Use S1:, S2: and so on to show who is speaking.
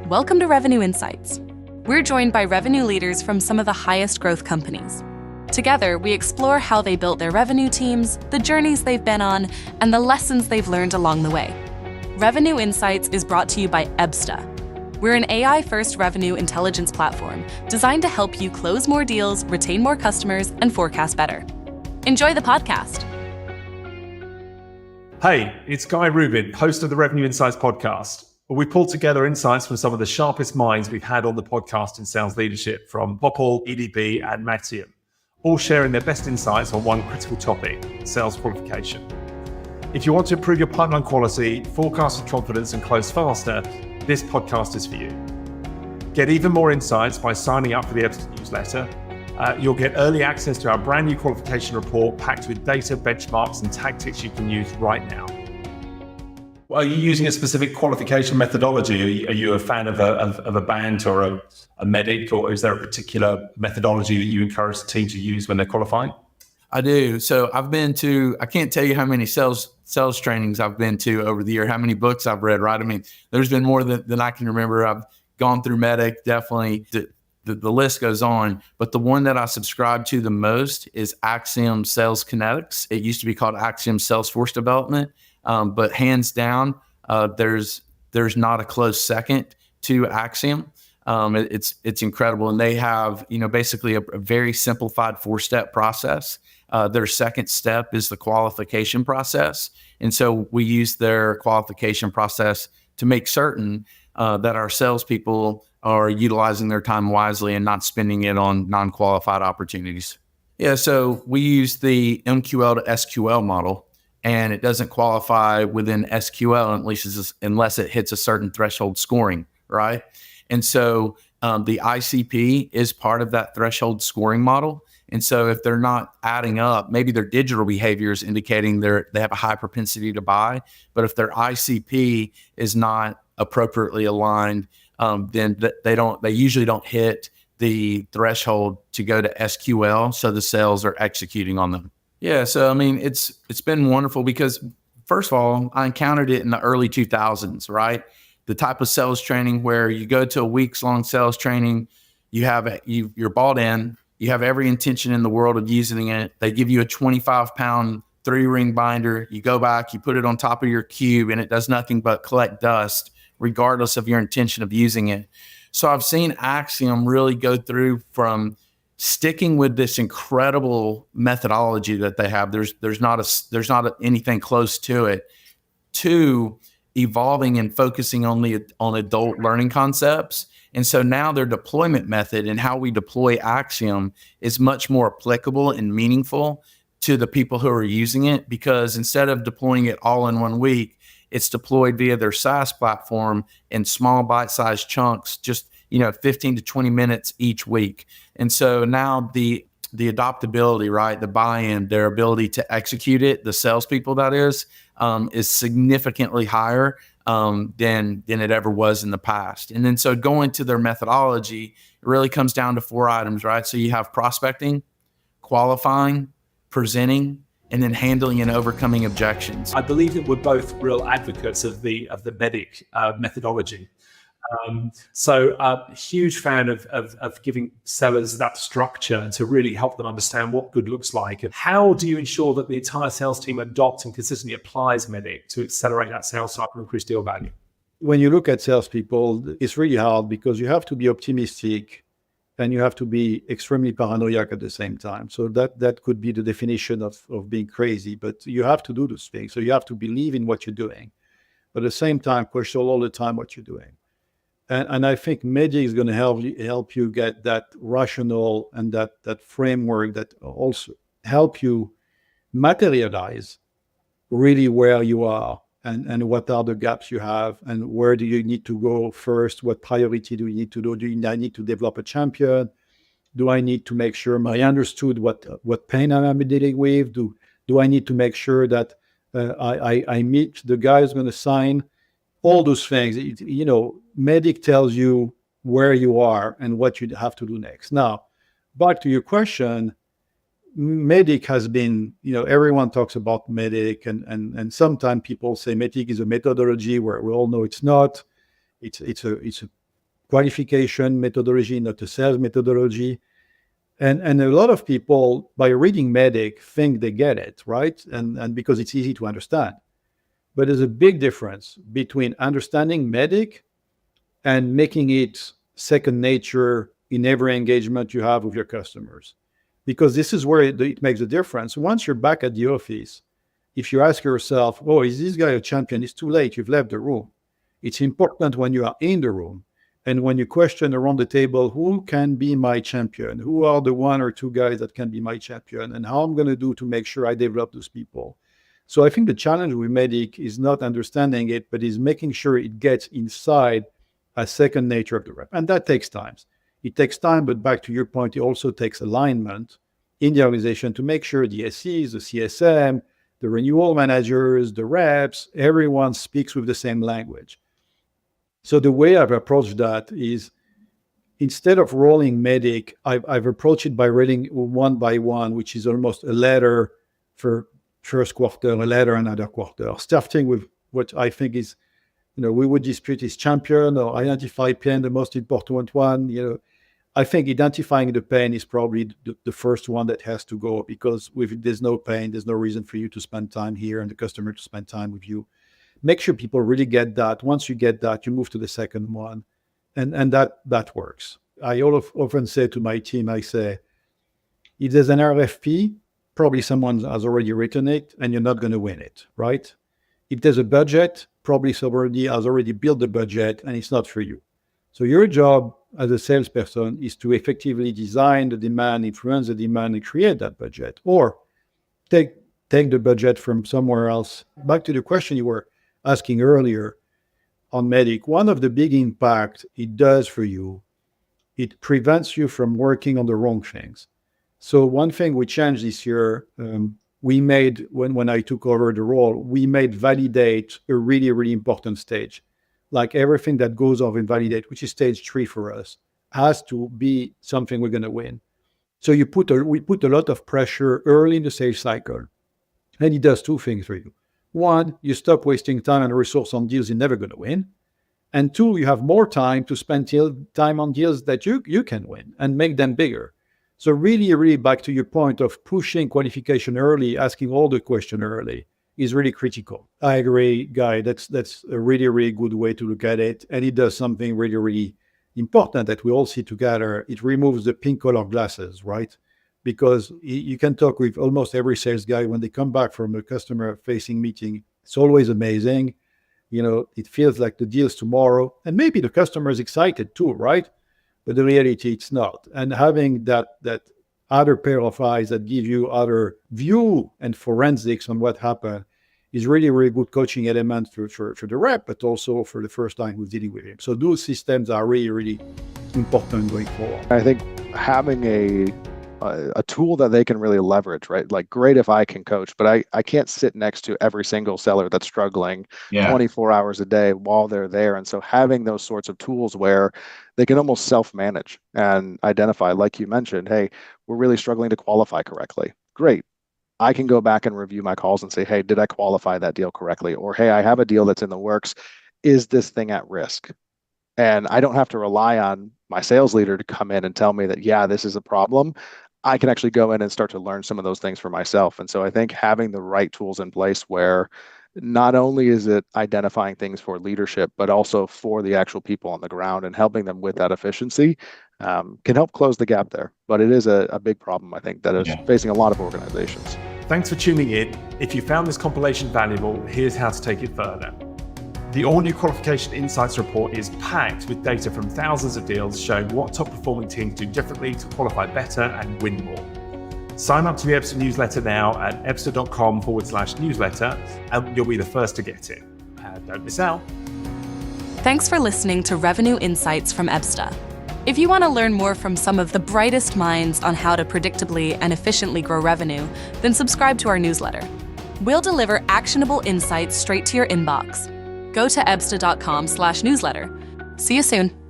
S1: Welcome to Revenue Insights. We're joined by revenue leaders from some of the highest growth companies. Together, we explore how they built their revenue teams, the journeys they've been on, and the lessons they've learned along the way. Revenue Insights is brought to you by EBSTA. We're an AI-first revenue intelligence platform designed to help you close more deals, retain more customers, and forecast better. Enjoy the podcast.
S2: Hey, it's Guy Rubin, host of the Revenue Insights podcast. We pulled together insights from some of the sharpest minds we've had on the podcast in sales leadership, from Popple, EDB, and MEDDIC, all sharing their best insights on one critical topic, sales qualification. If you want to improve your pipeline quality, forecast with confidence, and close faster, this podcast is for you. Get even more insights by signing up for the EBSTA newsletter. You'll get early access to our brand new qualification report packed with data, benchmarks, and tactics you can use right now. Are you using a specific qualification methodology? Are you a fan of a BANT or a MEDDIC, or is there a particular methodology that you encourage the team to use when they're qualifying?
S3: I do. So I've been to, I can't tell you how many sales trainings I've been to over the year, how many books I've read, right? I mean, there's been more than I can remember. I've gone through MEDDIC, definitely. The list goes on, but the one that I subscribe to the most is Acxiom Sales Kinetics. It used to be called Acxiom Salesforce Development, but hands down, there's not a close second to Acxiom. It's incredible, and they have basically a very simplified 4-step process. Their second step is the qualification process, and so we use their qualification process to make certain that our salespeople are utilizing their time wisely and not spending it on non-qualified opportunities. Yeah, so we use the MQL to SQL model, and it doesn't qualify within SQL unless it hits a certain threshold scoring, right? And so the ICP is part of that threshold scoring model. And so if they're not adding up, maybe their digital behavior is indicating they have a high propensity to buy, but if their ICP is not appropriately aligned, then they usually don't hit the threshold to go to SQL, so the sales are executing on them. Yeah, so I mean, it's been wonderful because, first of all, I encountered it in the early 2000s, right? The type of sales training where you go to a weeks-long sales training, you're bought in, you have every intention in the world of using it. They give you a 25-pound 3-ring binder. You go back, you put it on top of your cube, and it does nothing but collect dust, regardless of your intention of using it. So I've seen Acxiom really go through from sticking with this incredible methodology that they have. There's not anything close to it, to evolving and focusing only on adult learning concepts. And so now their deployment method and how we deploy Acxiom is much more applicable and meaningful to the people who are using it, because instead of deploying it all in 1 week, it's deployed via their SaaS platform in small bite-sized chunks, just 15 to 20 minutes each week. And so now the adoptability, right, the buy-in, their ability to execute it, the salespeople that is significantly higher than it ever was in the past. And then so going to their methodology, it really comes down to 4 items, right? So you have prospecting, qualifying, presenting, and then handling and overcoming objections.
S2: I believe that we're both real advocates of the MEDDIC methodology. So huge fan of giving sellers that structure to really help them understand what good looks like. And how do you ensure that the entire sales team adopts and consistently applies MEDDIC to accelerate that sales cycle and increase deal value?
S4: When you look at salespeople, it's really hard because you have to be optimistic and you have to be extremely paranoid at the same time. So that could be the definition of being crazy, but you have to do those things. So you have to believe in what you're doing, but at the same time, question all the time what you're doing. And I think MEDDIC is going to help you get that rational and that framework that also help you materialize really where you are and what are the gaps you have and where do you need to go first? What priority do you need to do? Do I need to develop a champion? Do I need to make sure I understood what pain I'm dealing with? Do I need to make sure that I meet the guy who's going to sign? All those things, MEDDIC tells you where you are and what you have to do next. Now, back to your question, MEDDIC has been, everyone talks about MEDDIC and sometimes people say MEDDIC is a methodology where we all know it's not. It's a qualification methodology, not a sales methodology. And a lot of people, by reading MEDDIC, think they get it, right? And because it's easy to understand. But there's a big difference between understanding MEDDIC and making it second nature in every engagement you have with your customers. Because this is where it makes a difference. Once you're back at the office, if you ask yourself, oh, is this guy a champion? It's too late. You've left the room. It's important when you are in the room and when you question around the table, who can be my champion? Who are the one or two guys that can be my champion? And how I'm going to do to make sure I develop those people. So I think the challenge with MEDDIC is not understanding it, but is making sure it gets inside a second nature of the rep. And that takes time. It takes time, but back to your point, it also takes alignment in the organization to make sure the SCs, the CSM, the renewal managers, the reps, everyone speaks with the same language. So the way I've approached that is, instead of rolling MEDDIC, I've approached it by reading one by one, which is almost a letter for first quarter, a letter another quarter, starting with what I think is, we would dispute is champion or identify pain, the most important one. I think identifying the pain is probably the first one that has to go, because if there's no pain, there's no reason for you to spend time here and the customer to spend time with you. Make sure people really get that. Once you get that, you move to the second one. And that works. I often say to my team, I say, if there's an RFP, probably someone has already written it and you're not going to win it, right? If there's a budget, probably somebody has already built the budget and it's not for you. So your job as a salesperson is to effectively design the demand, influence the demand, and create that budget, or take the budget from somewhere else. Back to the question you were asking earlier on MEDDIC, one of the big impacts it does for you, it prevents you from working on the wrong things. So one thing we changed this year, we made, when I took over the role, we made validate a really, really important stage. Like everything that goes off in validate, which is stage 3 for us, has to be something we're going to win. So we put a lot of pressure early in the sales cycle, and it does two things for you. One, you stop wasting time and resource on deals you're never going to win. And two, you have more time to spend time on deals that you can win and make them bigger. So really, really back to your point of pushing qualification early, asking all the questions early is really critical. I agree, Guy. That's a really, really good way to look at it. And it does something really, really important that we all see together. It removes the pink color glasses, right? Because you can talk with almost every sales guy when they come back from a customer-facing meeting. It's always amazing. It feels like the deal's tomorrow. And maybe the customer is excited too, right? But the reality, it's not. And having that other pair of eyes that give you other view and forensics on what happened is really, really good coaching element for the rep, but also for the first time who's dealing with him. So those systems are really, really important going forward.
S5: I think having a tool that they can really leverage, right? Like, great if I can coach, but I can't sit next to every single seller that's struggling 24 hours a day while they're there. And so having those sorts of tools where they can almost self-manage and identify, like you mentioned, hey, we're really struggling to qualify correctly. Great. I can go back and review my calls and say, hey, did I qualify that deal correctly? Or, hey, I have a deal that's in the works. Is this thing at risk? And I don't have to rely on my sales leader to come in and tell me that, yeah, this is a problem. I can actually go in and start to learn some of those things for myself. And so I think having the right tools in place where not only is it identifying things for leadership, but also for the actual people on the ground and helping them with that efficiency can help close the gap there. But it is a big problem, I think, that is facing a lot of organizations.
S2: Thanks for tuning in. If you found this compilation valuable, here's how to take it further. The all-new Qualification Insights report is packed with data from thousands of deals showing what top-performing teams do differently to qualify better and win more. Sign up to the Ebsta newsletter now at ebsta.com/newsletter, and you'll be the first to get it. Don't miss out.
S1: Thanks for listening to Revenue Insights from Ebsta. If you want to learn more from some of the brightest minds on how to predictably and efficiently grow revenue, then subscribe to our newsletter. We'll deliver actionable insights straight to your inbox. Go to ebsta.com/newsletter. See you soon.